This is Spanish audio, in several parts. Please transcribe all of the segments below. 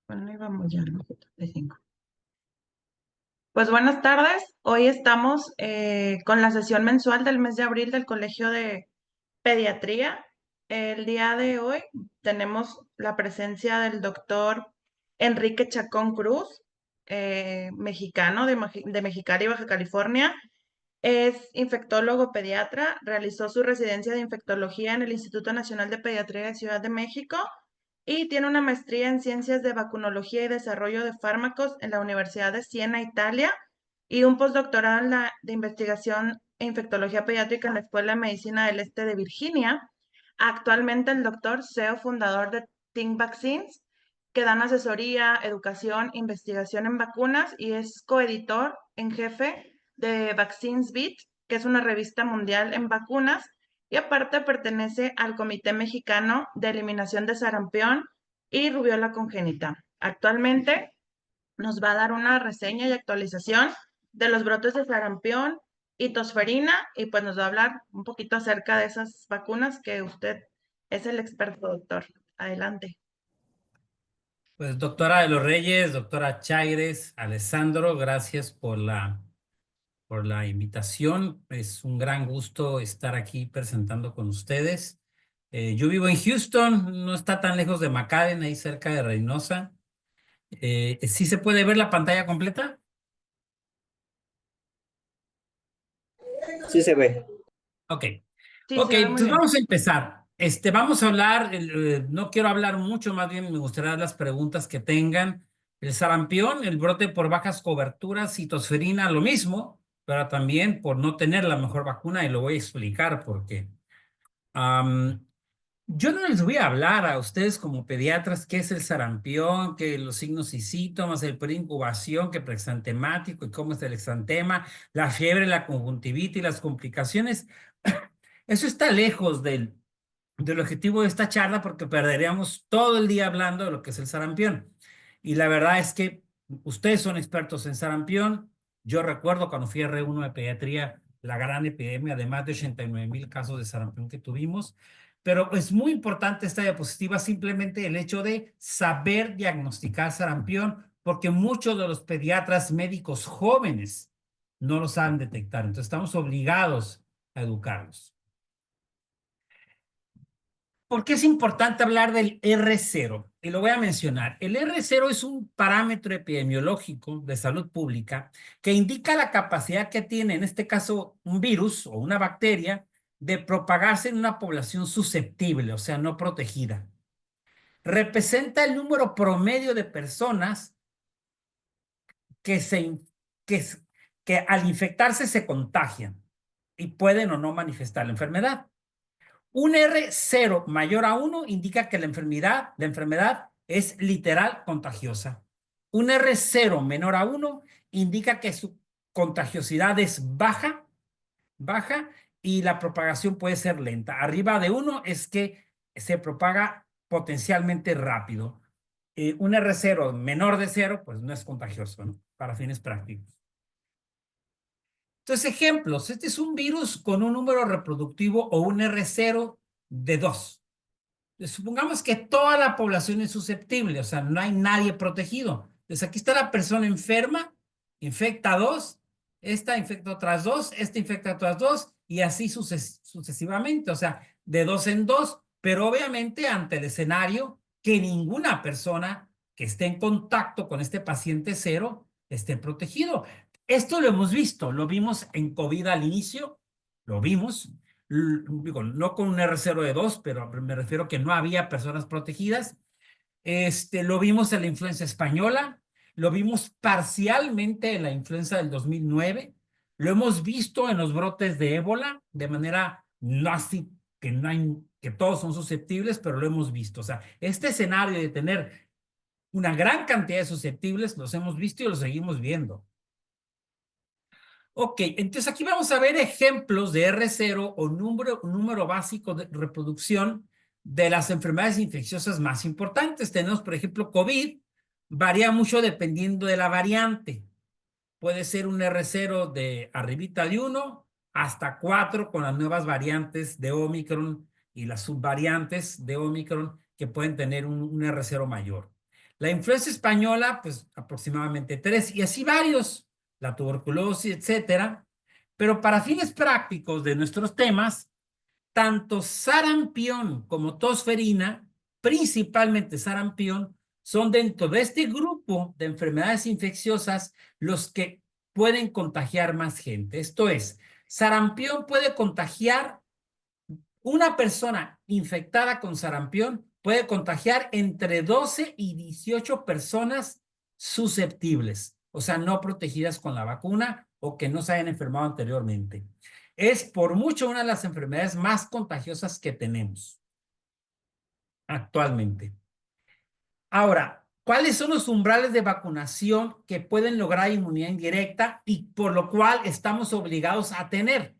Bueno, ahí vamos ya, ¿no? 75. Pues buenas tardes. Hoy estamos con la sesión mensual del mes de abril del Colegio de Pediatría. El día de hoy tenemos la presencia del doctor Enrique Chacón Cruz, mexicano de Mexicali, Baja California. Es infectólogo pediatra, realizó su residencia de infectología en el Instituto Nacional de Pediatría de Ciudad de México y tiene una maestría en ciencias de vacunología y desarrollo de fármacos en la Universidad de Siena, Italia, y un postdoctorado de investigación en infectología pediátrica en la Escuela de Medicina del Este de Virginia. Actualmente el doctor CEO fundador de Think Vaccines, que dan asesoría, educación, investigación en vacunas, y es coeditor en jefe de Vaccines Beat, que es una revista mundial en vacunas, y aparte pertenece al Comité Mexicano de Eliminación de Sarampión y Rubiola Congénita. Actualmente nos va a dar una reseña y actualización de los brotes de sarampión y tosferina, y pues nos va a hablar un poquito acerca de esas vacunas que usted es el experto, doctor. Adelante. Pues doctora de los Reyes, doctora Chaires, Alessandro, gracias por la invitación. Es un gran gusto estar aquí presentando con ustedes. Yo vivo en Houston, no está tan lejos de McAllen, ahí cerca de Reynosa. ¿Sí se puede ver la pantalla completa? Sí se ve. Ok. Sí, Ok, se ve muy pues bien. vamos a empezar. Vamos a hablar, no quiero hablar mucho, más bien me gustaría dar las preguntas que tengan. El sarampión, el brote por bajas coberturas, citosferina, lo mismo, pero también por no tener la mejor vacuna, y lo voy a explicar por qué. Am, yo no les voy a hablar a ustedes como pediatras qué es el sarampión, qué los signos y síntomas, el periodo de incubación, qué preexantemático y cómo es el exantema, la fiebre, la conjuntivitis y las complicaciones. Eso está lejos del objetivo de esta charla porque perderíamos todo el día hablando de lo que es el sarampión. Y la verdad es que ustedes son expertos en sarampión. Yo recuerdo cuando fui a R1 de pediatría, la gran epidemia de más de 89,000 casos de sarampión que tuvimos. Pero es muy importante esta diapositiva, simplemente el hecho de saber diagnosticar sarampión, porque muchos de los pediatras médicos jóvenes no lo saben detectar. Entonces estamos obligados a educarlos. ¿Por qué es importante hablar del R0? Y lo voy a mencionar. El R0 es un parámetro epidemiológico de salud pública que indica la capacidad que tiene, en este caso, un virus o una bacteria, de propagarse en una población susceptible, o sea, no protegida. Representa el número promedio de personas que, se, que, que al infectarse se contagian y pueden o no manifestar la enfermedad. Un R0 mayor a 1 indica que la enfermedad es literal contagiosa. Un R0 menor a 1 indica que su contagiosidad es baja y la propagación puede ser lenta. Arriba de 1 es que se propaga potencialmente rápido. Un R0 menor de 0, pues no es contagioso, ¿no? Para fines prácticos. Entonces, ejemplos. Este es un virus con un número reproductivo o un R0 de 2. Supongamos que toda la población es susceptible, o sea, no hay nadie protegido. Entonces, aquí está la persona enferma, infecta a 2, esta infecta otras 2, esta infecta otras 2, y así sucesivamente, o sea, de 2 en 2, pero obviamente ante el escenario que ninguna persona que esté en contacto con este paciente cero esté protegido. Esto lo hemos visto, lo vimos en COVID al inicio, lo vimos, digo, no con un R0 de 2, pero me refiero que no había personas protegidas. Lo vimos en la influenza española, lo vimos parcialmente en la influenza del 2009, lo hemos visto en los brotes de ébola, de manera no así que, no hay, que todos son susceptibles, pero lo hemos visto. O sea, este escenario de tener una gran cantidad de susceptibles los hemos visto y los seguimos viendo. Ok, entonces aquí vamos a ver ejemplos de R0 o número básico de reproducción de las enfermedades infecciosas más importantes. Tenemos, por ejemplo, COVID, varía mucho dependiendo de la variante. Puede ser un R0 de arribita de 1 hasta 4 con las nuevas variantes de Omicron y las subvariantes de Omicron que pueden tener un R0 mayor. La influenza española, pues aproximadamente 3, y así varios, la tuberculosis, etcétera. Pero para fines prácticos de nuestros temas, tanto sarampión como tosferina, principalmente sarampión, son dentro de este grupo de enfermedades infecciosas los que pueden contagiar más gente. Esto es, sarampión puede contagiar, una persona infectada con sarampión puede contagiar entre 12 y 18 personas susceptibles, o sea, no protegidas con la vacuna o que no se hayan enfermado anteriormente. Es por mucho una de las enfermedades más contagiosas que tenemos actualmente. Ahora, ¿cuáles son los umbrales de vacunación que pueden lograr inmunidad indirecta y por lo cual estamos obligados a tener?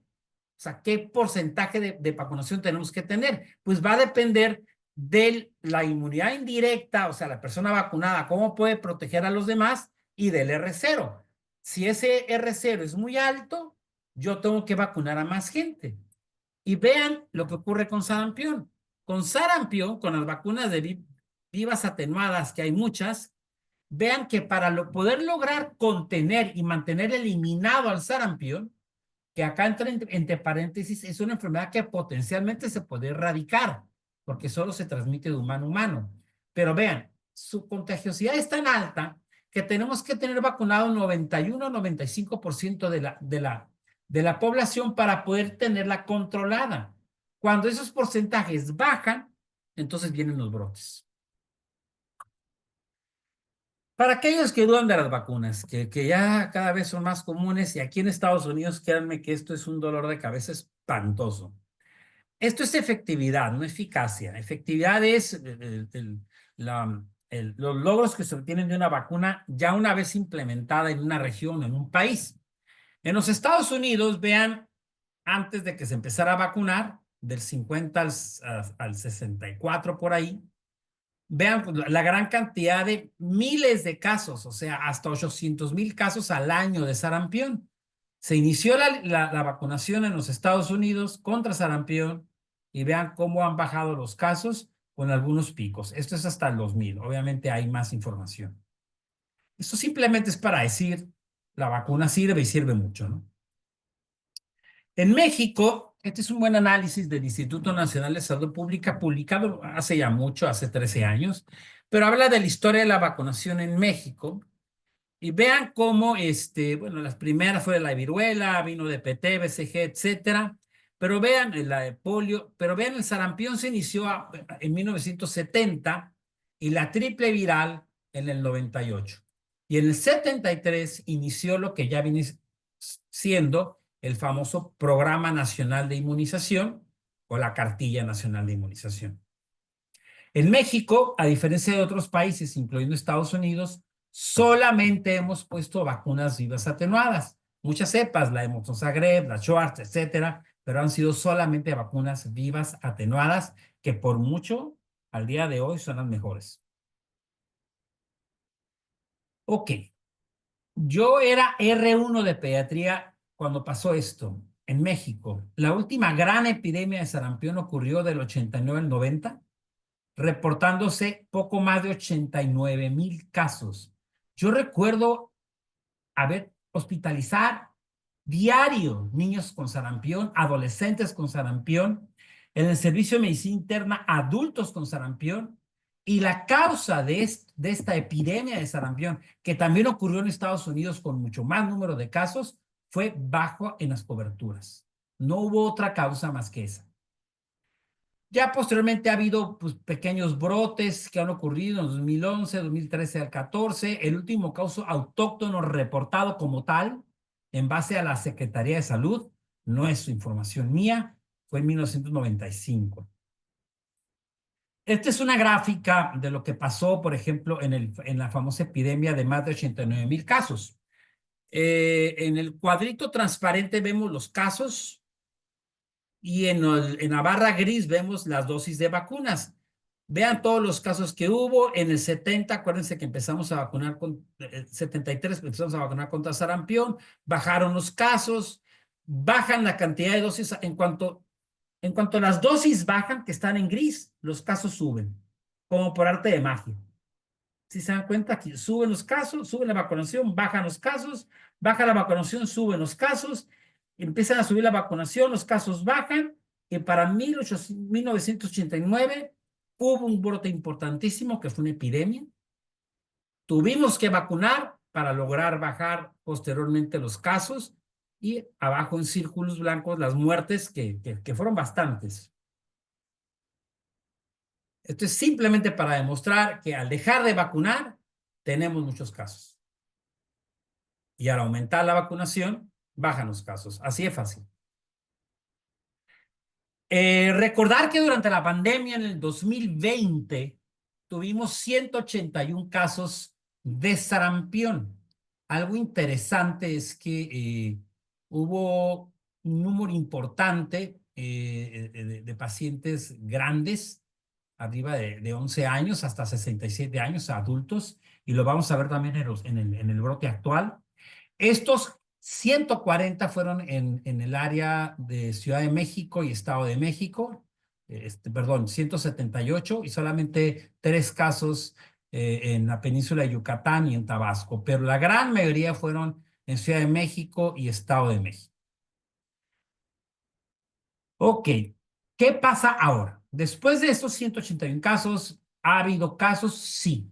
O sea, ¿qué porcentaje de vacunación tenemos que tener? Pues va a depender de la inmunidad indirecta, o sea, la persona vacunada, cómo puede proteger a los demás, y del R0. Si ese R0 es muy alto, yo tengo que vacunar a más gente. Y vean lo que ocurre con sarampión. Con sarampión, con las vacunas de vivas atenuadas, que hay muchas, vean que para poder lograr contener y mantener eliminado al sarampión, que acá entra entre paréntesis, es una enfermedad que potencialmente se puede erradicar, porque solo se transmite de humano a humano. Pero vean, su contagiosidad es tan alta que tenemos que tener vacunado 91-95% de la población para poder tenerla controlada. Cuando esos porcentajes bajan, entonces vienen los brotes. Para aquellos que dudan de las vacunas, que ya cada vez son más comunes, y aquí en Estados Unidos, créanme que esto es un dolor de cabeza espantoso. Esto es efectividad, no eficacia. Efectividad es los logros que se obtienen de una vacuna ya una vez implementada en una región, en un país. En los Estados Unidos, vean, antes de que se empezara a vacunar, del 50 al 64 por ahí, vean la gran cantidad de miles de casos, o sea, hasta 800,000 casos al año de sarampión. Se inició la vacunación en los Estados Unidos contra sarampión y vean cómo han bajado los casos con algunos picos. Esto es hasta el 2000. Obviamente hay más información. Esto simplemente es para decir, la vacuna sirve y sirve mucho, ¿no? En México, este es un buen análisis del Instituto Nacional de Salud Pública, publicado hace ya mucho, hace 13 años, pero habla de la historia de la vacunación en México. Y vean cómo, bueno, las primeras fue la de viruela, vino de PT, BCG, etcétera. Pero vean la de polio, pero vean el sarampión se inició en 1970 y la triple viral en el 98. Y en el 73 inició lo que ya viene siendo el famoso Programa Nacional de Inmunización o la Cartilla Nacional de Inmunización. En México, a diferencia de otros países, incluyendo Estados Unidos, solamente hemos puesto vacunas vivas atenuadas. Muchas cepas, la Moxonsagreb, la Schwartz, etcétera, pero han sido solamente vacunas vivas atenuadas que por mucho al día de hoy son las mejores. Ok, yo era R1 de pediatría cuando pasó esto en México. La última gran epidemia de sarampión ocurrió del 89 al 90, reportándose poco más de 89,000 casos. Yo recuerdo hospitalizar diario niños con sarampión, adolescentes con sarampión, en el servicio de medicina interna, adultos con sarampión, y la causa de esta epidemia de sarampión, que también ocurrió en Estados Unidos con mucho más número de casos, fue bajo en las coberturas. No hubo otra causa más que esa. Ya posteriormente ha habido pues, pequeños brotes que han ocurrido en 2011, 2013 al 14. El último caso autóctono reportado como tal, en base a la Secretaría de Salud, no es su información mía, fue en 1995. Esta es una gráfica de lo que pasó, por ejemplo, en la famosa epidemia de más de 89,000 casos. En el cuadrito transparente vemos los casos y en la barra gris vemos las dosis de vacunas. Vean todos los casos que hubo. En el 70, acuérdense que empezamos a vacunar con 73, empezamos a vacunar contra sarampión, bajaron los casos. bajan la cantidad de dosis en cuanto las dosis bajan, que están en gris, los casos suben, como por arte de magia. Si se dan cuenta, aquí suben los casos, sube la vacunación, bajan los casos, baja la vacunación, suben los casos, empiezan a subir la vacunación, los casos bajan, y para 1989 hubo un brote importantísimo que fue una epidemia. Tuvimos que vacunar para lograr bajar posteriormente los casos y abajo en círculos blancos las muertes que fueron bastantes. Esto es simplemente para demostrar que al dejar de vacunar, tenemos muchos casos. Y al aumentar la vacunación, bajan los casos. Así de fácil. Recordar que durante la pandemia en el 2020 tuvimos 181 casos de sarampión. Algo interesante es que hubo un número importante de pacientes grandes, arriba de 11 años hasta 67 años, adultos, y lo vamos a ver también en el brote actual. Estos 140 fueron en el área de Ciudad de México y Estado de México, perdón, 178 y solamente 3 casos en la península de Yucatán y en Tabasco, pero la gran mayoría fueron en Ciudad de México y Estado de México. Ok, ¿qué pasa ahora? Después de estos 181 casos, ¿ha habido casos? Sí.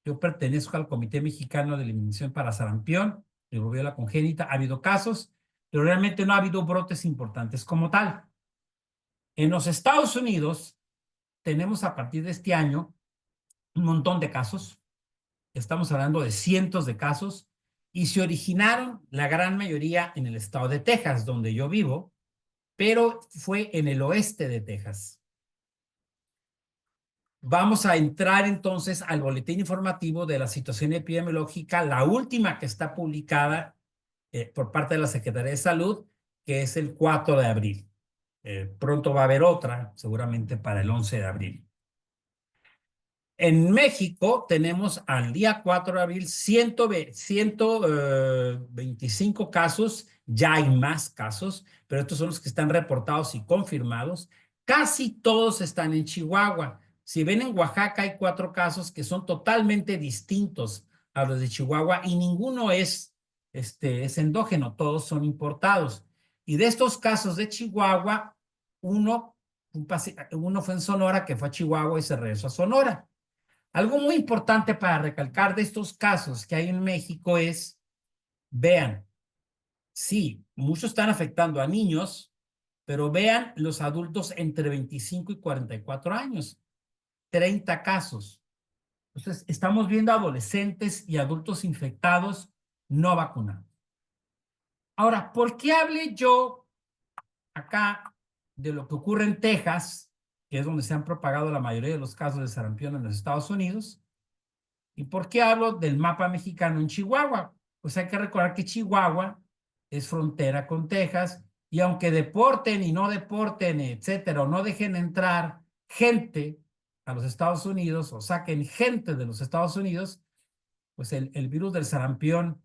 Yo pertenezco al Comité Mexicano de Eliminación para Sarampión, de rubiola congénita. Ha habido casos, pero realmente no ha habido brotes importantes como tal. En los Estados Unidos tenemos a partir de este año un montón de casos. Estamos hablando de cientos de casos y se originaron la gran mayoría en el estado de Texas, donde yo vivo, pero fue en el oeste de Texas. Vamos a entrar entonces al boletín informativo de la situación epidemiológica, la última que está publicada por parte de la Secretaría de Salud, que es el 4 de abril. Pronto va a haber otra, seguramente para el 11 de abril. En México tenemos al día 4 de abril 125 casos, ya hay más casos, pero estos son los que están reportados y confirmados. Casi todos están en Chihuahua. Si ven, en Oaxaca hay 4 casos que son totalmente distintos a los de Chihuahua y ninguno es endógeno, todos son importados. Y de estos casos de Chihuahua, uno fue en Sonora, que fue a Chihuahua y se regresó a Sonora. Algo muy importante para recalcar de estos casos que hay en México es, vean, sí, muchos están afectando a niños, pero vean los adultos entre 25 y 44 años, 30 casos. Entonces, estamos viendo adolescentes y adultos infectados no vacunados. Ahora, ¿por qué hablé yo acá de lo que ocurre en Texas, que es donde se han propagado la mayoría de los casos de sarampión en los Estados Unidos? ¿Y por qué hablo del mapa mexicano en Chihuahua? Pues hay que recordar que Chihuahua es frontera con Texas y aunque deporten y no deporten, etcétera, o no dejen entrar gente a los Estados Unidos o saquen gente de los Estados Unidos, pues el virus del sarampión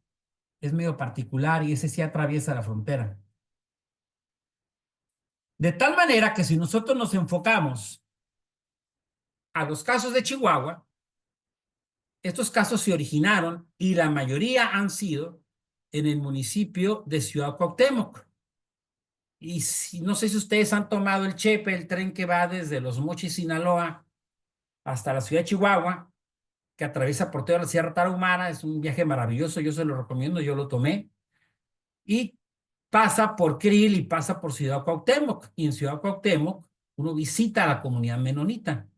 es medio particular y ese sí atraviesa la frontera. De tal manera que si nosotros nos enfocamos a los casos de Chihuahua, estos casos se originaron y la mayoría han sido en el municipio de Ciudad Cuauhtémoc. Y no sé si ustedes han tomado el Chepe, el tren que va desde Los Mochis, Sinaloa, hasta la ciudad de Chihuahua, que atraviesa por toda la Sierra Tarahumara. Es un viaje maravilloso, yo se lo recomiendo, yo lo tomé. Y pasa por Krill y pasa por Ciudad Cuauhtémoc. Y en Ciudad Cuauhtémoc uno visita a la comunidad menonita.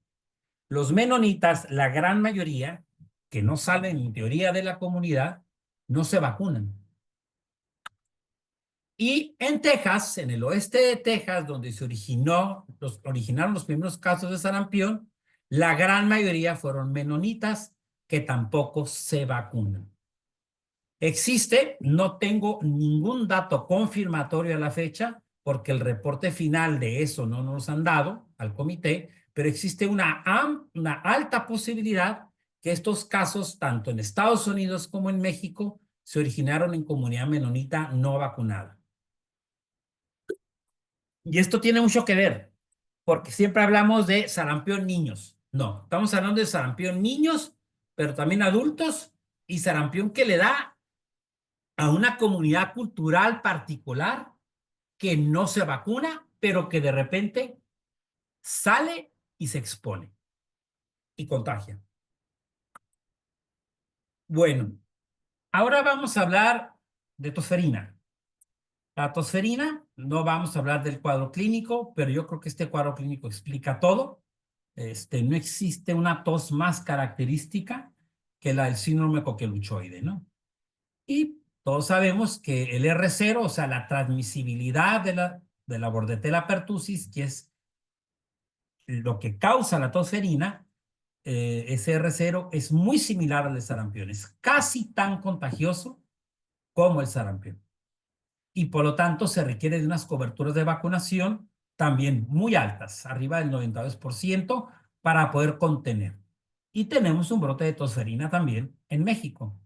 Los menonitas, la gran mayoría, que no salen en teoría de la comunidad, no se vacunan. Y en Texas, en el oeste de Texas, donde se originaron los primeros casos de sarampión, la gran mayoría fueron menonitas que tampoco se vacunan. Existe, no tengo ningún dato confirmatorio a la fecha, porque el reporte final de eso no nos han dado al comité, pero existe una alta posibilidad que estos casos, tanto en Estados Unidos como en México, se originaron en comunidad menonita no vacunada. Y esto tiene mucho que ver, porque siempre hablamos de sarampión niños. No, estamos hablando de sarampión niños, pero también adultos, y sarampión que le da a una comunidad cultural particular que no se vacuna, pero que de repente sale y se expone y contagia. Bueno, ahora vamos a hablar de tosferina. La tosferina, no vamos a hablar del cuadro clínico, pero yo creo que este cuadro clínico explica todo. No existe una tos más característica que la del síndrome coqueluchoide, ¿no? Y todos sabemos que el R0, o sea, la transmisibilidad de la Bordetella pertussis, que es lo que causa la tosferina, ese R0 es muy similar al de sarampión, es casi tan contagioso como el sarampión. Y por lo tanto se requiere de unas coberturas de vacunación también muy altas, arriba del 92%, para poder contener. Y tenemos un brote de tosferina también en México.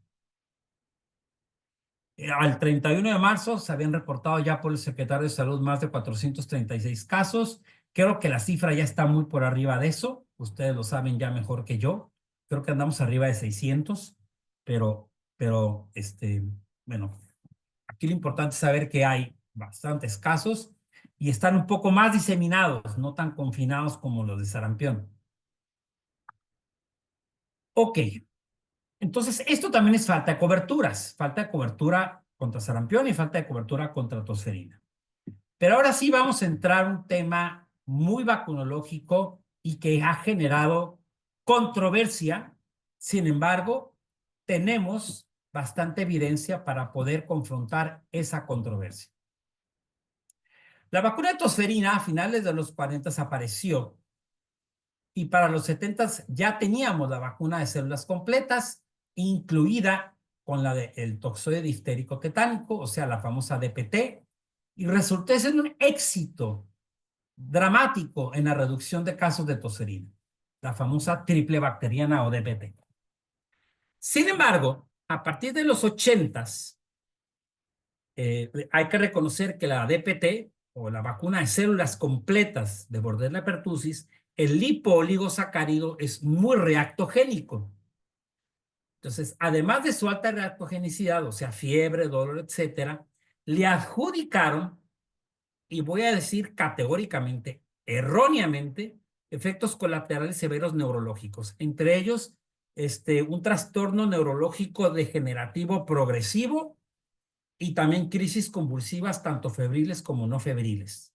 Al 31 de marzo se habían reportado ya por el secretario de Salud más de 436 casos. Creo que la cifra ya está muy por arriba de eso. Ustedes lo saben ya mejor que yo. Creo que andamos arriba de 600, pero bueno, aquí lo importante es saber que hay bastantes casos y están un poco más diseminados, no tan confinados como los de sarampión. Ok, entonces esto también es falta de coberturas, falta de cobertura contra sarampión y falta de cobertura contra tosferina. Pero ahora sí vamos a entrar a un tema muy vacunológico y que ha generado controversia. Sin embargo, tenemos bastante evidencia para poder confrontar esa controversia. La vacuna de tosferina a finales de los 40 apareció y para los 70 ya teníamos la vacuna de células completas, incluida con la del toxoide difterico tetánico, o sea, la famosa DPT, y resultó ser un éxito dramático en la reducción de casos de tosferina, la famosa triple bacteriana o DPT. Sin embargo, a partir de los 80s, hay que reconocer que la DPT o la vacuna de células completas de Bordetella pertussis, el lipooligosacárido es muy reactogénico. Entonces, además de su alta reactogenicidad, o sea, fiebre, dolor, etcétera, le adjudicaron, y voy a decir categóricamente, erróneamente, efectos colaterales severos neurológicos, entre ellos un trastorno neurológico degenerativo progresivo y también crisis convulsivas, tanto febriles como no febriles.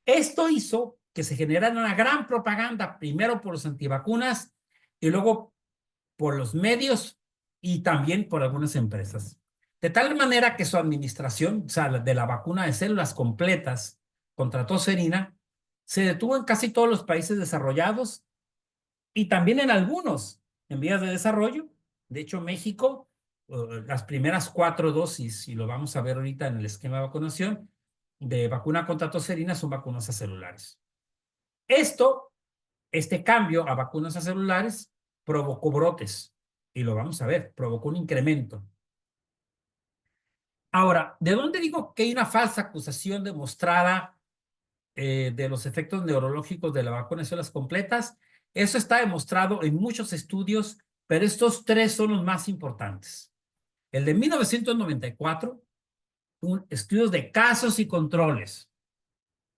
Esto hizo que se generara una gran propaganda, primero por los antivacunas y luego por los medios y también por algunas empresas. De tal manera que su administración, o sea, de la vacuna de células completas contra tosferina, se detuvo en casi todos los países desarrollados y también en algunos en vías de desarrollo. De hecho, México, las primeras 4 dosis, y lo vamos a ver ahorita en el esquema de vacunación, de vacuna contra tosferina son vacunas acelulares. Este cambio a vacunas acelulares provocó brotes, y lo vamos a ver, provocó un incremento. Ahora, ¿de dónde digo que hay una falsa acusación demostrada de los efectos neurológicos de la vacuna de células completas? Eso está demostrado en muchos estudios, pero estos 3 son los más importantes. El de 1994, estudios de casos y controles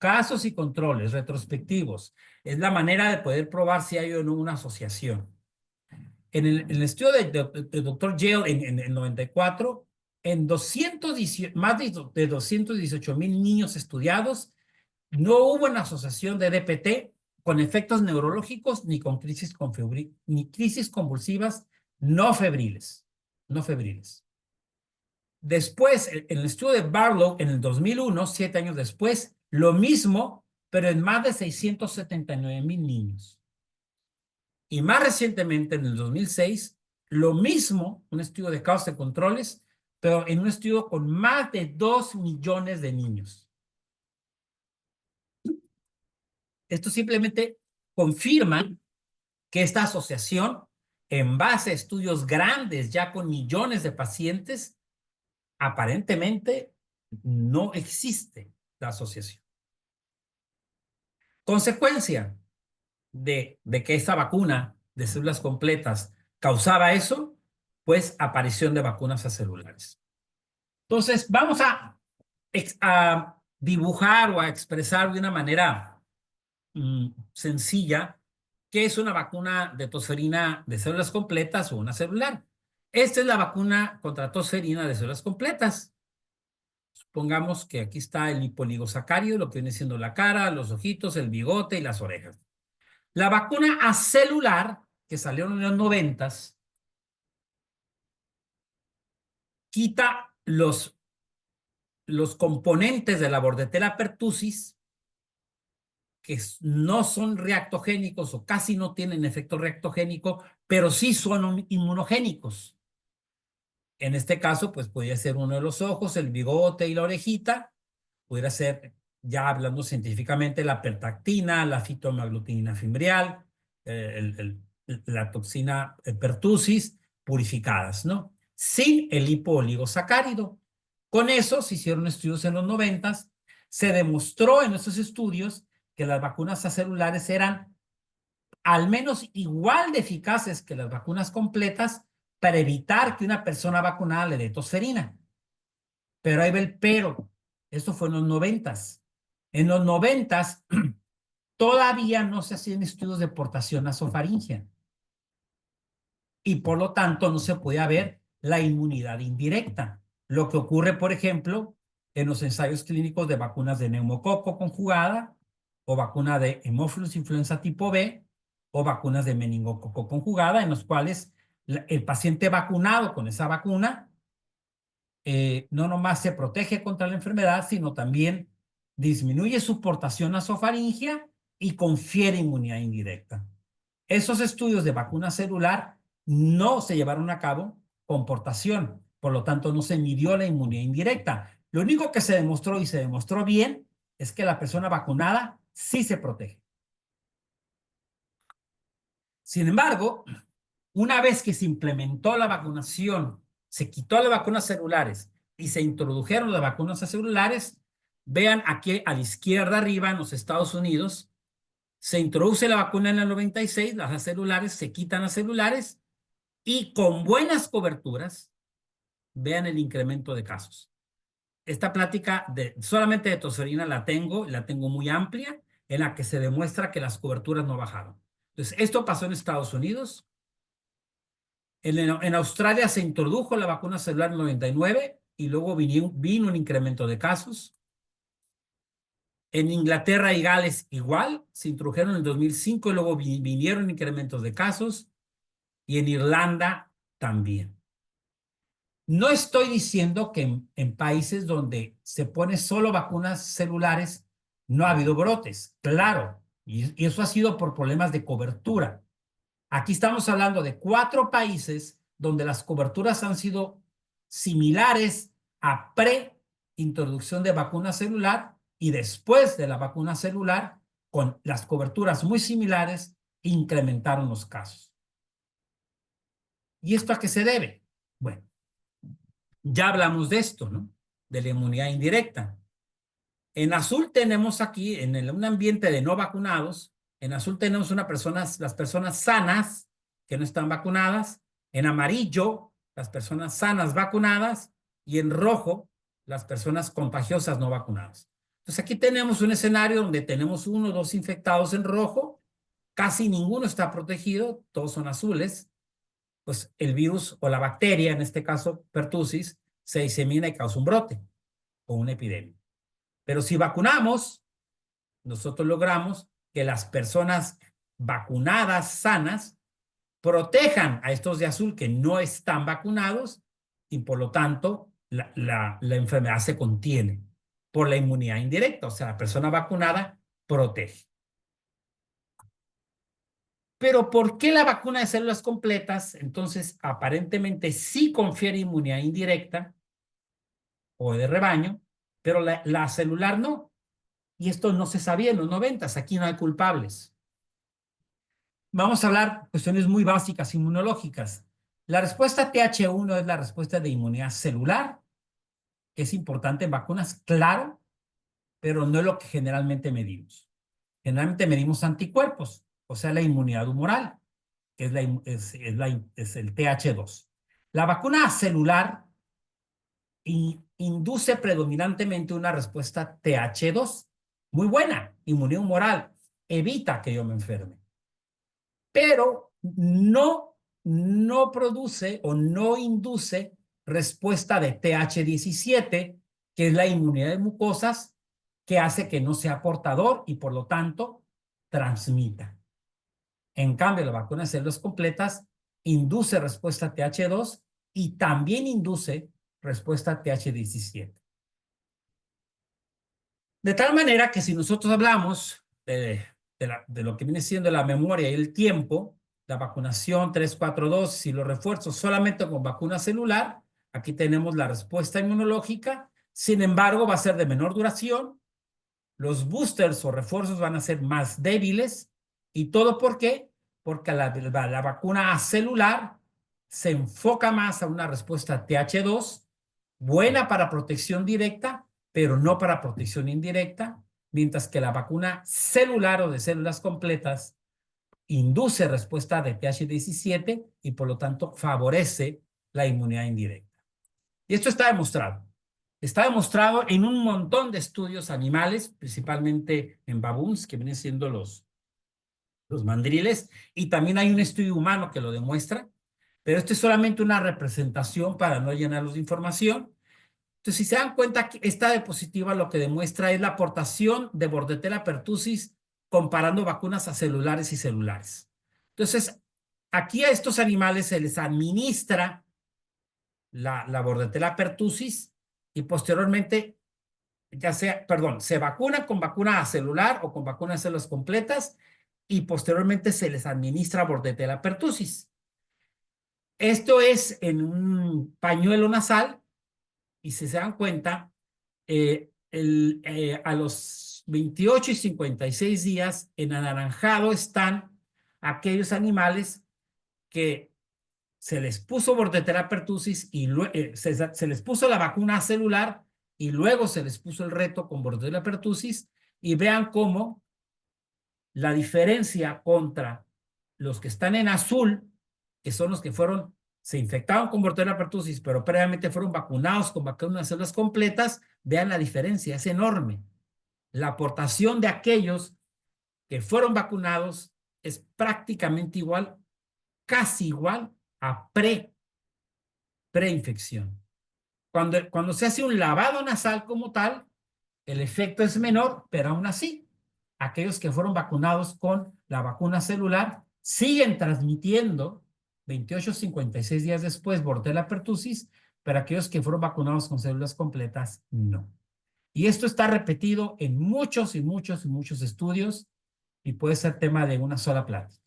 retrospectivos. Es la manera de poder probar si hay o no una asociación. En el estudio del doctor Yale en el 94, en más de 218,000 niños estudiados, no hubo una asociación de DPT con efectos neurológicos ni con crisis convulsivas no febriles. Después, en el estudio de Barlow, en el 2001, 7 años después, lo mismo, pero en más de 679,000 niños. Y más recientemente, en el 2006, lo mismo, un estudio de causas y controles, pero en un estudio con más de 2 millones de niños. Esto simplemente confirma que esta asociación, en base a estudios grandes, ya con millones de pacientes, aparentemente no existe la asociación. Consecuencia de que esta vacuna de células completas causaba eso, pues aparición de vacunas acelulares. Entonces, vamos a dibujar o a expresar de una manera sencilla qué es una vacuna de tosferina de células completas o una celular. Esta es la vacuna contra tosferina de células completas. Supongamos que aquí está el hipoligosacárido, lo que viene siendo la cara, los ojitos, el bigote y las orejas. La vacuna acelular, que salió en los 90s, quita los componentes de la Bordetella pertussis que no son reactogénicos o casi no tienen efecto reactogénico, pero sí son inmunogénicos. En este caso, pues podría ser uno de los ojos, el bigote y la orejita. Pudiera ser, ya hablando científicamente, la pertactina, la fitomaglutinina fimbrial, la toxina pertussis purificadas, ¿no? Sin el hipoligosacárido. Con eso se hicieron estudios en los 90s. Se demostró en esos estudios que las vacunas acelulares eran al menos igual de eficaces que las vacunas completas para evitar que una persona vacunada le dé tosferina. Pero ahí va el pero. Esto fue en los 90s. En los 90s todavía no se hacían estudios de portación nasofaringea. Y por lo tanto no se podía ver la inmunidad indirecta. Lo que ocurre, por ejemplo, en los ensayos clínicos de vacunas de neumococo conjugada o vacuna de hemófilos influenza tipo B o vacunas de meningococo conjugada, en los cuales el paciente vacunado con esa vacuna no nomás se protege contra la enfermedad, sino también disminuye su portación nasofaringea y confiere inmunidad indirecta. Esos estudios de vacuna celular no se llevaron a cabo con portación, por lo tanto no se midió la inmunidad indirecta. Lo único que se demostró y se demostró bien es que la persona vacunada sí se protege. Sin embargo, una vez que se implementó la vacunación, se quitó las vacunas celulares y se introdujeron las vacunas acelulares, vean aquí a la izquierda arriba en los Estados Unidos, se introduce la vacuna en el 96, las acelulares, se quitan las celulares y con buenas coberturas, vean el incremento de casos. Esta plática solamente de tosferina la tengo muy amplia, en la que se demuestra que las coberturas no bajaron. Entonces, esto pasó en Estados Unidos. En Australia se introdujo la vacuna celular en el 99 y luego vino un incremento de casos. En Inglaterra y Gales igual, se introdujeron en el 2005 y luego vinieron incrementos de casos. Y en Irlanda también. No estoy diciendo que en países donde se pone solo vacunas celulares no ha habido brotes. Claro, y eso ha sido por problemas de cobertura. Aquí estamos hablando de 4 países donde las coberturas han sido similares a pre-introducción de vacuna celular y después de la vacuna celular, con las coberturas muy similares, incrementaron los casos. ¿Y esto a qué se debe? Bueno, ya hablamos de esto, ¿no? De la inmunidad indirecta. En azul tenemos aquí, en un ambiente de no vacunados, en azul tenemos las personas sanas que no están vacunadas, en amarillo las personas sanas vacunadas y en rojo las personas contagiosas no vacunadas. Entonces aquí tenemos un escenario donde tenemos 1 o 2 infectados en rojo, casi ninguno está protegido, todos son azules, pues el virus o la bacteria, en este caso pertussis, se disemina y causa un brote o una epidemia. Pero si vacunamos, nosotros logramos que las personas vacunadas sanas protejan a estos de azul que no están vacunados y por lo tanto la enfermedad se contiene por la inmunidad indirecta, o sea, la persona vacunada protege. Pero ¿por qué la vacuna de células completas, entonces, aparentemente sí confiere inmunidad indirecta o de rebaño, pero la celular no? Y esto no se sabía en los 90s, aquí no hay culpables. Vamos a hablar cuestiones muy básicas inmunológicas. La respuesta TH1 es la respuesta de inmunidad celular, que es importante en vacunas, claro, pero no es lo que generalmente medimos. Generalmente medimos anticuerpos, o sea, la inmunidad humoral, que es el TH2. La vacuna celular induce predominantemente una respuesta TH2, muy buena, inmunidad humoral, evita que yo me enferme, pero no produce o no induce respuesta de TH17, que es la inmunidad de mucosas, que hace que no sea portador y por lo tanto transmita. En cambio, la vacuna de células completas induce respuesta TH2 y también induce respuesta TH17. De tal manera que si nosotros hablamos de lo que viene siendo la memoria y el tiempo, la vacunación 3-4-2 y los refuerzos solamente con vacuna celular, aquí tenemos la respuesta inmunológica, sin embargo va a ser de menor duración, los boosters o refuerzos van a ser más débiles, y todo ¿por qué? Porque la vacuna celular se enfoca más a una respuesta TH2, buena para protección directa, pero no para protección indirecta, mientras que la vacuna celular o de células completas induce respuesta de TH17 y por lo tanto favorece la inmunidad indirecta. Y esto está demostrado. Está demostrado en un montón de estudios animales, principalmente en baboons, que vienen siendo los mandriles, y también hay un estudio humano que lo demuestra, pero esto es solamente una representación para no llenarlos de información. Entonces, si se dan cuenta, esta diapositiva lo que demuestra es la aportación de Bordetella pertussis comparando vacunas a celulares y celulares. Entonces, aquí a estos animales se les administra la Bordetella pertussis y posteriormente, se vacunan con vacuna celular o con vacunas de células completas y posteriormente se les administra Bordetella pertussis. Esto es en un pañuelo nasal y si se dan cuenta, a los 28 y 56 días en anaranjado están aquellos animales que se les puso Bordetella pertussis y se les puso la vacuna celular y luego se les puso el reto con Bordetella pertussis, y vean cómo la diferencia contra los que están en azul, que son los que se infectaron con Bordetella pertussis, pero previamente fueron vacunados con vacunas de células completas, vean la diferencia, es enorme. La aportación de aquellos que fueron vacunados es prácticamente igual, casi igual a preinfección. Cuando se hace un lavado nasal como tal, el efecto es menor, pero aún así, aquellos que fueron vacunados con la vacuna celular siguen transmitiendo 28 o 56 días después Bordetella pertussis, pero aquellos que fueron vacunados con células completas, no. Y esto está repetido en muchos y muchos y muchos estudios y puede ser tema de una sola plática.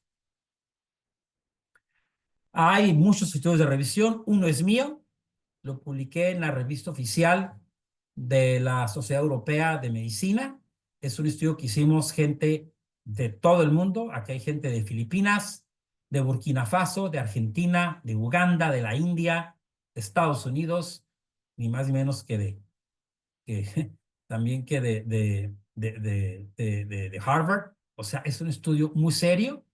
Hay muchos estudios de revisión, uno es mío, lo publiqué en la revista oficial de la Sociedad Europea de Medicina. Es un estudio que hicimos gente de todo el mundo. Aquí hay gente de Filipinas, de Burkina Faso, de Argentina, de Uganda, de la India, de Estados Unidos, ni más ni menos que también que de Harvard. O sea, es un estudio muy serio,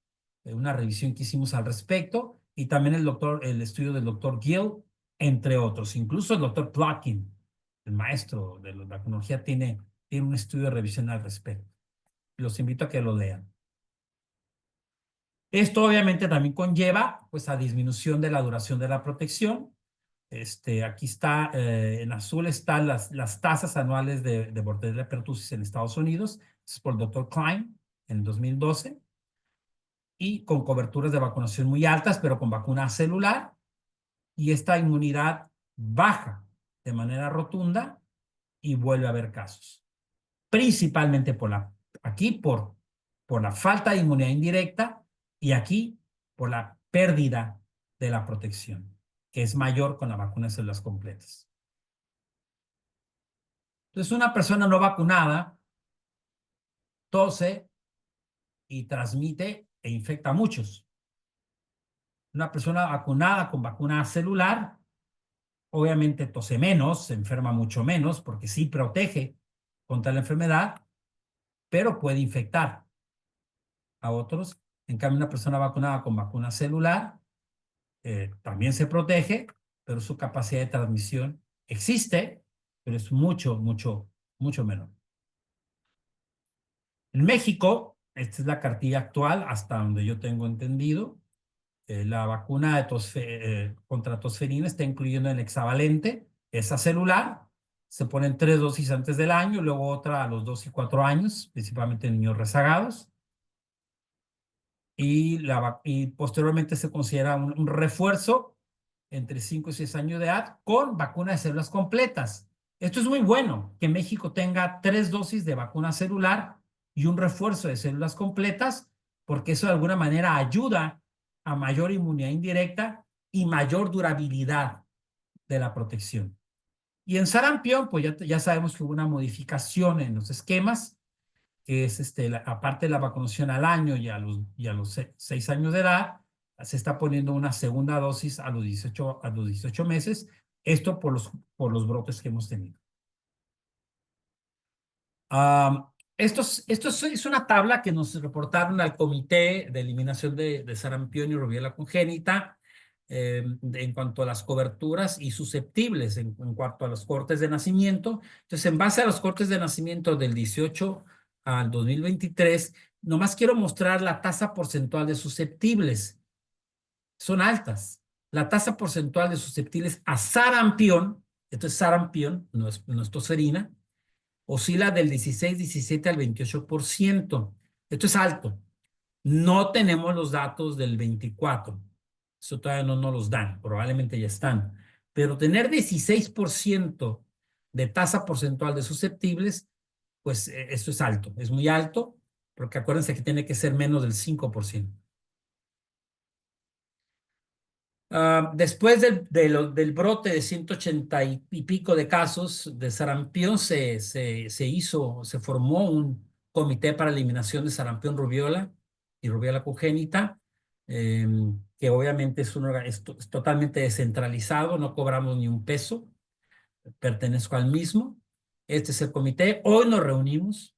una revisión que hicimos al respecto, y también el estudio del doctor Gill, entre otros. Incluso el doctor Plotkin, el maestro de la vacunología, tiene un estudio de revisión al respecto. Los invito a que lo lean. Esto obviamente también conlleva pues a disminución de la duración de la protección. Aquí está, en azul están las tasas anuales de Bordetella pertussis en Estados Unidos. Es por el doctor Klein en 2012. Y con coberturas de vacunación muy altas, pero con vacuna celular. Y esta inmunidad baja de manera rotunda y vuelve a haber casos. Principalmente por la falta de inmunidad indirecta y aquí por la pérdida de la protección, que es mayor con la vacuna de células completas. Entonces, una persona no vacunada tose y transmite e infecta a muchos. Una persona vacunada con vacuna celular, obviamente tose menos, se enferma mucho menos, porque sí protege contra la enfermedad, pero puede infectar. a otros. En cambio, una persona vacunada con vacuna celular también se protege, pero su capacidad de transmisión existe, pero es mucho, mucho, mucho menor. En México, esta es la cartilla actual, hasta donde yo tengo entendido. La vacuna contra tosferina está incluyendo el hexavalente, esa celular. Se ponen 3 dosis antes del año, luego otra a los 2 y 4 años, principalmente en niños rezagados. Y posteriormente se considera un refuerzo entre 5 y 6 años de edad con vacuna de células completas. Esto es muy bueno, que México tenga 3 dosis de vacuna celular y un refuerzo de células completas, porque eso de alguna manera ayuda a mayor inmunidad indirecta y mayor durabilidad de la protección. Y en sarampión, pues ya sabemos que hubo una modificación en los esquemas, que es aparte de la vacunación al año y a los 6 años de edad, se está poniendo una segunda dosis a los 18 meses, esto por los brotes que hemos tenido. Esto es una tabla que nos reportaron al Comité de Eliminación de Sarampión y Rubiola Congénita en cuanto a las coberturas y susceptibles en cuanto a los cortes de nacimiento. Entonces, en base a los cortes de nacimiento del 18 al 2023, nomás quiero mostrar la tasa porcentual de susceptibles. Son altas. La tasa porcentual de susceptibles a sarampión, esto es sarampión, no es tosferina, oscila del 16, 17 al 28%. Esto es alto. No tenemos los datos del 24. Eso todavía no nos los dan. Probablemente ya están. Pero tener 16% de tasa porcentual de susceptibles, pues eso es alto. Es muy alto, porque acuérdense que tiene que ser menos del 5%. Después del brote de 180 y pico de casos de sarampión, se formó un comité para eliminación de sarampión rubiola y rubiola congénita, que obviamente es totalmente descentralizado, no cobramos ni un peso, pertenezco al mismo. Este es el comité. Hoy nos reunimos,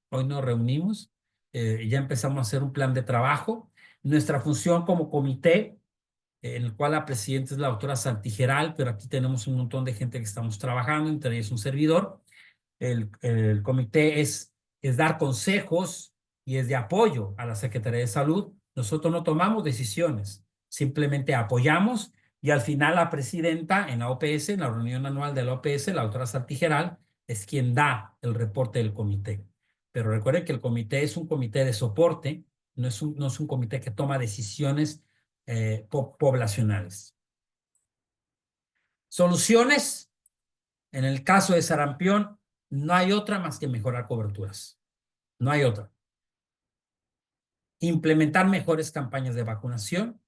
ya empezamos a hacer un plan de trabajo. Nuestra función como comité, en el cual la presidenta es la doctora Santigeral, pero aquí tenemos un montón de gente que estamos trabajando, entre ellos un servidor. El comité es dar consejos y es de apoyo a la Secretaría de Salud. Nosotros no tomamos decisiones, simplemente apoyamos y al final la presidenta en la OPS, en la reunión anual de la OPS, la doctora Santigeral, es quien da el reporte del comité. Pero recuerden que el comité es un comité de soporte, no es un comité que toma decisiones poblacionales. Soluciones, en el caso de sarampión, no hay otra más que mejorar coberturas. No hay otra. Implementar mejores campañas de vacunación,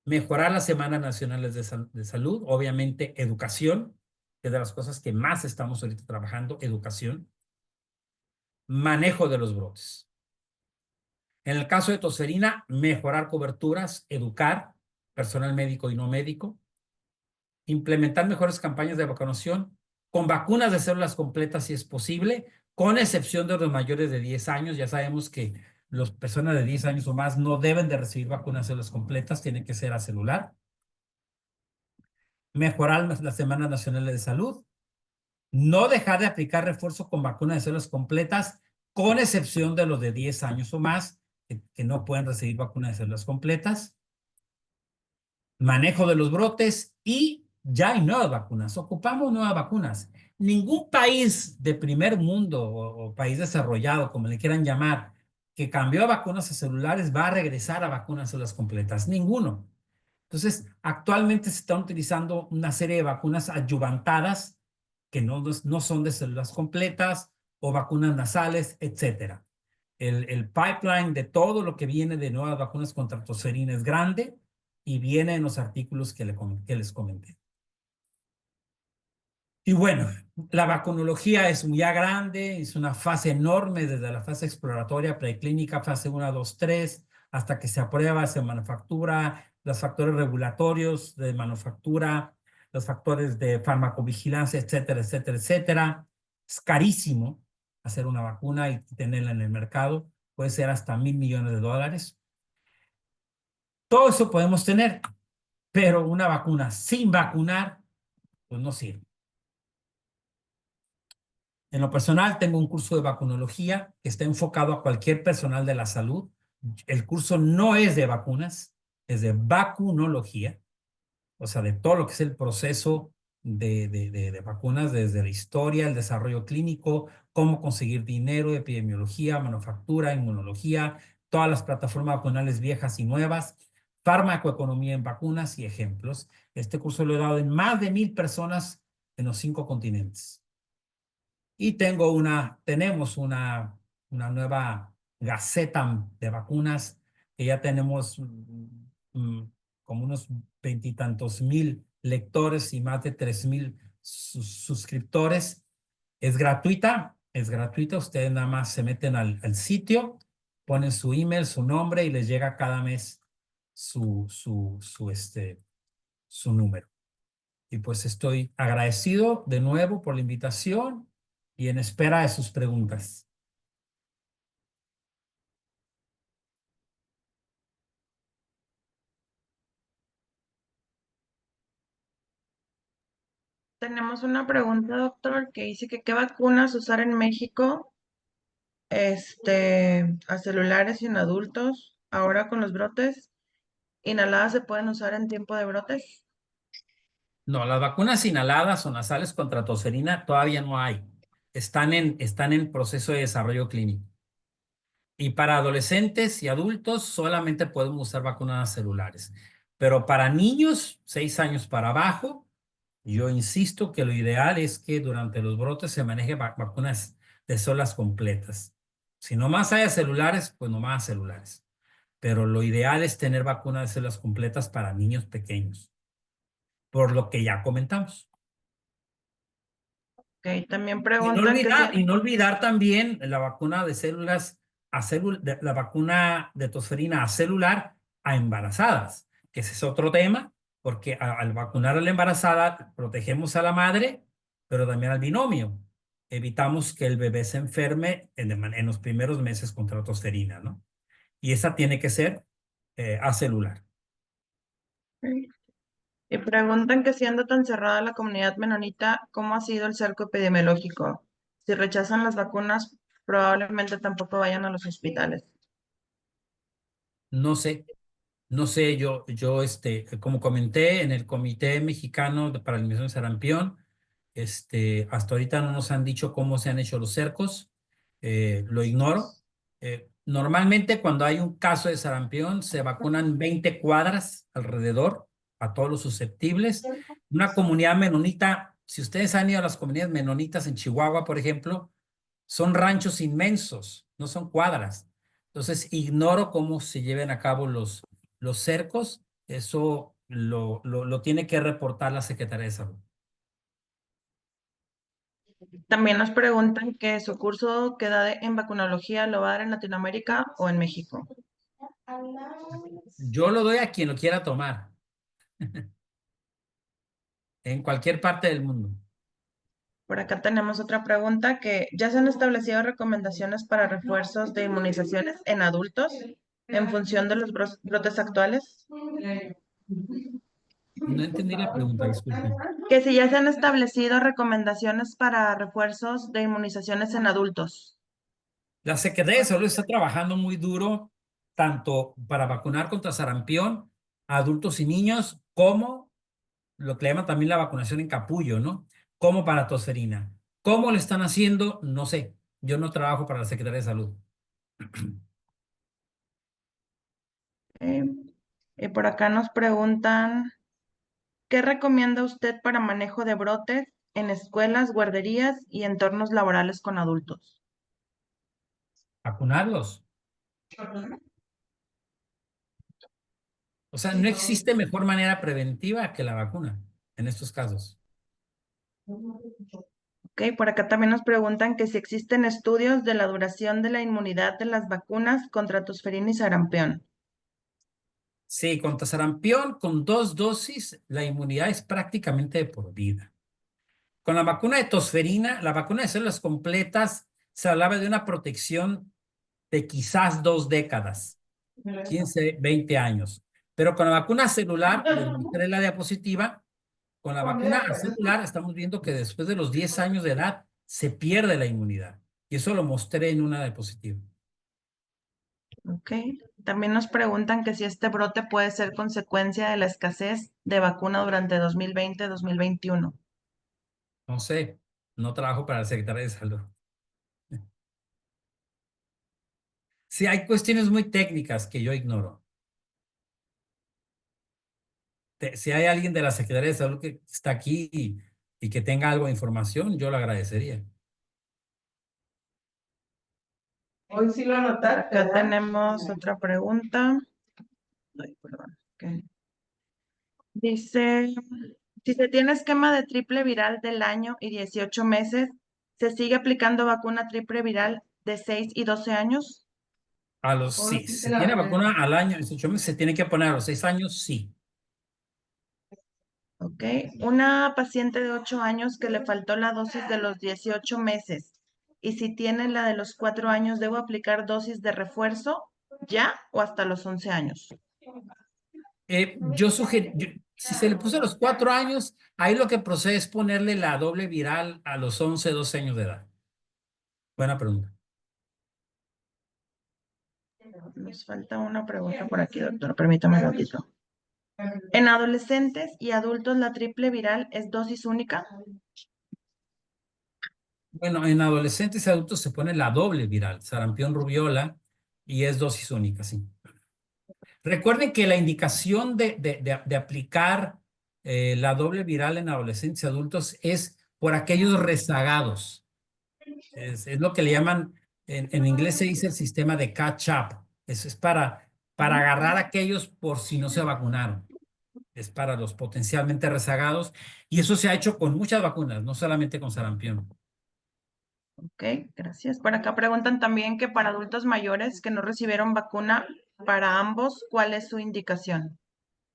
mejorar las semanas nacionales de salud, obviamente educación, que es de las cosas que más estamos ahorita trabajando, educación, manejo de los brotes. En el caso de tosferina, mejorar coberturas, educar, personal médico y no médico, implementar mejores campañas de vacunación con vacunas de células completas si es posible, con excepción de los mayores de 10 años. Ya sabemos que las personas de 10 años o más no deben de recibir vacunas de células completas, tienen que ser a celular. Mejorar las semanas nacionales de salud. No dejar de aplicar refuerzo con vacunas de células completas, con excepción de los de 10 años o más, que no pueden recibir vacunas de células completas. Manejo de los brotes y ya hay nuevas vacunas. Ocupamos nuevas vacunas. Ningún país de primer mundo o país desarrollado, como le quieran llamar, que cambió a vacunas a celulares va a regresar a vacunas a células completas. Ninguno. Entonces, actualmente se están utilizando una serie de vacunas adyuvantadas que no son de células completas o vacunas nasales, etc. El pipeline de todo lo que viene de nuevas vacunas contra tosferina es grande y viene en los artículos que les comenté. Y bueno, la vacunología es ya grande, es una fase enorme desde la fase exploratoria, preclínica, fase 1, 2, 3, hasta que se aprueba, se manufactura, los factores regulatorios de manufactura, los factores de farmacovigilancia, etcétera, etcétera, etcétera. Es carísimo hacer una vacuna y tenerla en el mercado. puede ser hasta $1,000 millones. Todo eso podemos tener, pero una vacuna sin vacunar, pues no sirve. En lo personal, tengo un curso de vacunología que está enfocado a cualquier personal de la salud. El curso no es de vacunas, es de vacunología, o sea, de todo lo que es el proceso de vacunas, desde la historia, el desarrollo clínico, cómo conseguir dinero, epidemiología, manufactura, inmunología, todas las plataformas vacunales viejas y nuevas, farmacoeconomía en vacunas y ejemplos. Este curso lo he dado en más de 1,000 personas en los 5 continentes. Y tenemos una nueva gaceta de vacunas que ya tenemos como unos 20 y tantos mil lectores y más de 3,000 suscriptores. Es gratuita. Ustedes nada más se meten al sitio, ponen su email, su nombre y les llega cada mes su número. Y pues estoy agradecido de nuevo por la invitación y en espera de sus preguntas. Tenemos una pregunta, doctor, que dice que qué vacunas usar en México, a celulares y en adultos, ahora con los brotes. ¿Inhaladas se pueden usar en tiempo de brotes? No, las vacunas inhaladas o nasales contra tosferina todavía no hay. Están en proceso de desarrollo clínico. Y para adolescentes y adultos solamente podemos usar vacunas celulares. Pero para niños, 6 años para abajo, yo insisto que lo ideal es que durante los brotes se maneje vacunas de células completas. Si nomás haya celulares, pues nomás celulares. Pero lo ideal es tener vacunas de células completas para niños pequeños, por lo que ya comentamos. Ok, también Y no preguntan que si... olvidar, y no olvidar también la vacuna de células la vacuna de tosferina a celular a embarazadas, que ese es otro tema, porque al vacunar a la embarazada protegemos a la madre, pero también al binomio. Evitamos que el bebé se enferme en los primeros meses contra tosferina, ¿no? Y esa tiene que ser a celular. Y preguntan que siendo tan cerrada la comunidad menonita, ¿cómo ha sido el cerco epidemiológico? Si rechazan las vacunas, probablemente tampoco vayan a los hospitales. No sé, no sé, como comenté en el Comité Mexicano para la Eliminación de Sarampión, hasta ahorita no nos han dicho cómo se han hecho los cercos, lo ignoro. Normalmente cuando hay un caso de sarampión se vacunan 20 cuadras alrededor a todos los susceptibles. Una comunidad menonita, si ustedes han ido a las comunidades menonitas en Chihuahua, por ejemplo, son ranchos inmensos, no son cuadras. Entonces, ignoro cómo se lleven a cabo los cercos. Eso lo tiene que reportar la Secretaría de Salud. También nos preguntan que su curso que da en vacunología lo va a dar en Latinoamérica o en México. Yo lo doy a quien lo quiera tomar, en cualquier parte del mundo. Por acá tenemos otra pregunta que ya se han establecido recomendaciones para refuerzos de inmunizaciones en adultos en función de los brotes actuales. No entendí la pregunta, disculpe. Que si ya se han establecido recomendaciones para refuerzos de inmunizaciones en adultos. La Secretaría de Salud está trabajando muy duro, tanto para vacunar contra sarampión a adultos y niños, como lo que le llaman también la vacunación en capullo, ¿no? Como para tosferina. ¿Cómo lo están haciendo? No sé. Yo no trabajo para la Secretaría de Salud. Eh, y por acá nos preguntan, ¿qué recomienda usted para manejo de brotes en escuelas, guarderías y entornos laborales con adultos? Vacunarlos. O sea, no existe mejor manera preventiva que la vacuna en estos casos. Ok, por acá también nos preguntan que si existen estudios de la duración de la inmunidad de las vacunas contra tosferina y sarampión. Sí, contra sarampión, con 2 dosis, la inmunidad es prácticamente de por vida. Con la vacuna de tosferina, la vacuna de células completas, se hablaba de una protección de quizás 2 décadas, 15, 20 años. Pero con la vacuna celular, les mostré la diapositiva, con la vacuna celular estamos viendo que después de los 10 años de edad se pierde la inmunidad. Y eso lo mostré en una diapositiva. Ok. También nos preguntan que si este brote puede ser consecuencia de la escasez de vacuna durante 2020-2021. No sé, no trabajo para la Secretaría de Salud. Sí, hay cuestiones muy técnicas que yo ignoro. Si hay alguien de la Secretaría de Salud que está aquí y que tenga algo de información, yo lo agradecería. Hoy sí lo anotaste. Acá tenemos otra pregunta. Ay, perdón. Ok. Dice, si se tiene esquema de triple viral del año y 18 meses, ¿se sigue aplicando vacuna triple viral de 6 y 12 años? Sí, si se tiene vacuna al año, 18 meses, se tiene que poner a los 6 años, sí. Ok. Una paciente de 8 años que le faltó la dosis de los 18 meses y si tiene la de los 4 años, ¿debo aplicar dosis de refuerzo ya o hasta los 11 años? Yo sugerí, si se le puso a los 4 años, ahí lo que procede es ponerle la doble viral a los 11, 12 años de edad. Buena pregunta. Nos falta una pregunta por aquí, doctor. Permítame un ratito. ¿En adolescentes y adultos la triple viral es dosis única? Bueno, en adolescentes y adultos se pone la doble viral, sarampión, rubiola, y es dosis única, sí. Recuerden que la indicación de aplicar la doble viral en adolescentes y adultos es por aquellos rezagados. Es lo que le llaman, en inglés se dice el sistema de catch-up. Eso es para agarrar a aquellos por si no se vacunaron. Es para los potencialmente rezagados. Y eso se ha hecho con muchas vacunas, no solamente con sarampión. Ok, gracias. Por acá preguntan también que para adultos mayores que no recibieron vacuna, para ambos, ¿cuál es su indicación?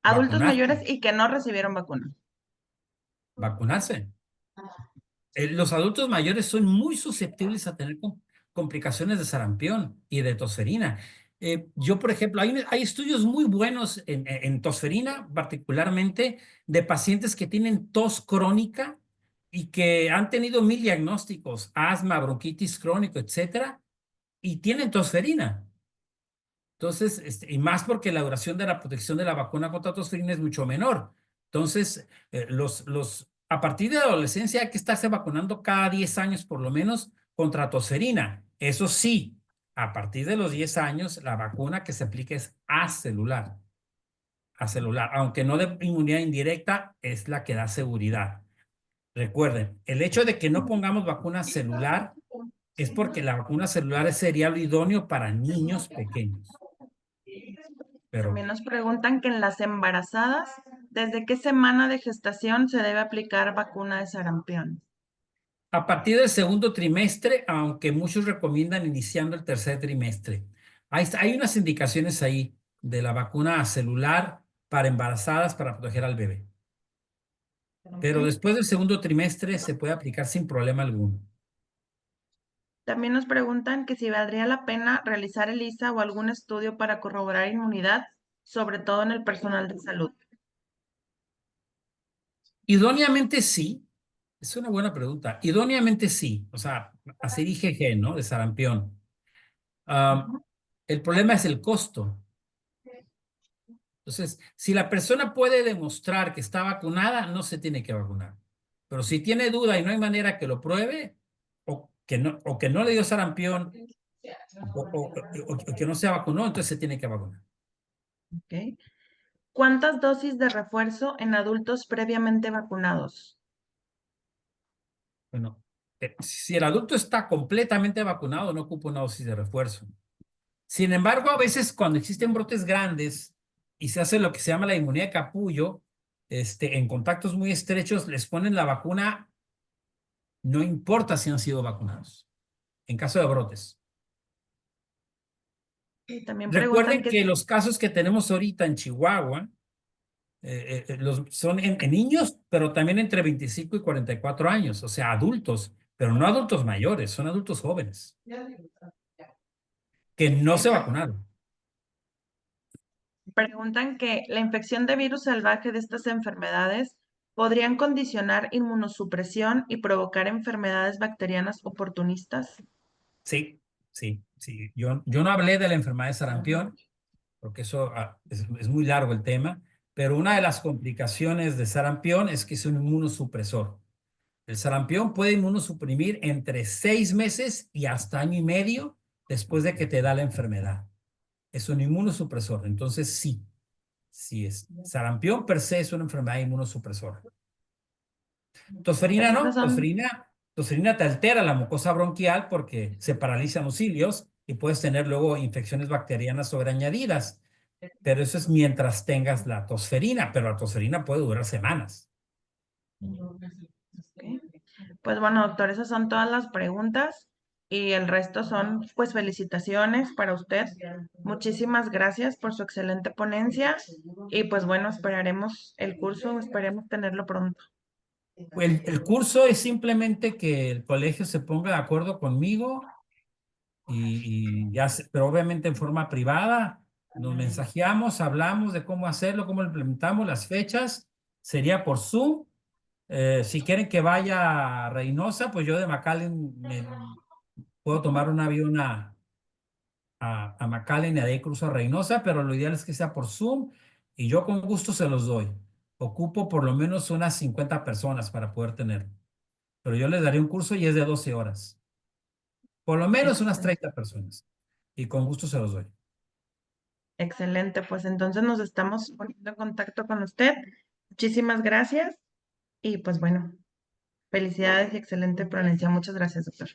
Adultos Vacunarse, mayores y que no recibieron vacuna. vacunarse. Los adultos mayores son muy susceptibles a tener complicaciones de sarampión y de tosferina. Yo, por ejemplo, hay estudios muy buenos en tosferina, particularmente de pacientes que tienen tos crónica y que han tenido 1000 diagnósticos, asma, bronquitis crónico, etcétera, y tienen tosferina. Entonces, y más porque la duración de la protección de la vacuna contra tosferina es mucho menor. Entonces, a partir de la adolescencia hay que estarse vacunando cada 10 años por lo menos contra tosferina. Eso sí, a partir de los 10 años, la vacuna que se aplica es acelular. Acelular, aunque no de inmunidad indirecta, es la que da seguridad. Recuerden, el hecho de que no pongamos vacuna celular es porque la vacuna celular sería lo idóneo para niños pequeños. También Pero nos preguntan que en las embarazadas, ¿desde qué semana de gestación se debe aplicar vacuna de sarampión? a partir del segundo trimestre, aunque muchos recomiendan iniciando el tercer trimestre. Hay unas indicaciones ahí de la vacuna celular para embarazadas para proteger al bebé. Pero Ok. después del segundo trimestre se puede aplicar sin problema alguno. También nos preguntan que si valdría la pena realizar ELISA o algún estudio para corroborar inmunidad, sobre todo en el personal de salud. Idóneamente sí, es una buena pregunta. Idóneamente sí, o sea, así dije G, ¿no? De sarampión. Ah, Ujú. el problema es el costo. Entonces, si la persona puede demostrar que está vacunada, no se tiene que vacunar. Pero si tiene duda y no hay manera que lo pruebe, o que no le dio sarampión, o que no se vacunó, entonces se tiene que vacunar. Ok. ¿Cuántas dosis de refuerzo en adultos previamente vacunados? Bueno, si el adulto está completamente vacunado, no ocupa una dosis de refuerzo. Sin embargo, a veces cuando existen brotes grandes y se hace lo que se llama la inmunidad de capullo, en contactos muy estrechos, les ponen la vacuna, no importa si han sido vacunados, en caso de brotes. Y también preguntan Recuerden que que los casos que tenemos ahorita en Chihuahua son en niños, pero también entre 25 y 44 años, o sea, adultos, pero no adultos mayores, son adultos jóvenes. que no se vacunaron. Preguntan que la infección de virus salvaje de estas enfermedades podrían condicionar inmunosupresión y provocar enfermedades bacterianas oportunistas. Sí, sí, sí. Yo no hablé de la enfermedad de sarampión, porque eso es muy largo el tema, pero una de las complicaciones de sarampión es que es un inmunosupresor. El sarampión puede inmunosuprimir entre 6 meses y hasta año y medio después de que te da la enfermedad. Es un inmunosupresor, entonces sí, sí es. Sarampión per se es una enfermedad inmunosupresora. Tosferina Pues esas no, son, tosferina te altera la mucosa bronquial porque se paralizan los cilios y puedes tener luego infecciones bacterianas sobreañadidas. Pero eso es mientras tengas la tosferina, pero la tosferina puede durar semanas. ok. Pues bueno, doctor, esas son todas las preguntas y el resto son pues felicitaciones para usted. Muchísimas gracias por su excelente ponencia y pues bueno, esperaremos el curso, esperemos tenerlo pronto. El curso es simplemente que el colegio se ponga de acuerdo conmigo y ya, pero obviamente en forma privada. Nos mensajeamos, hablamos de cómo hacerlo, cómo lo implementamos, las fechas. Sería por Zoom. Si quieren que vaya a Reynosa, pues yo de McAllen puedo tomar un avión a McAllen y de ahí cruzo a Reynosa, pero lo ideal es que sea por Zoom y yo con gusto se los doy. Ocupo por lo menos unas 50 personas para poder tenerlo. Pero yo les daré un curso y es de 12 horas. Por lo menos unas Excelente. 30 personas. Y con gusto se los doy. Excelente, pues entonces nos estamos poniendo en contacto con usted. Muchísimas gracias y pues bueno, felicidades y excelente ponencia. Muchas gracias, doctor.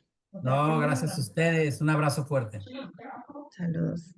No, gracias a ustedes. Un abrazo fuerte. Saludos.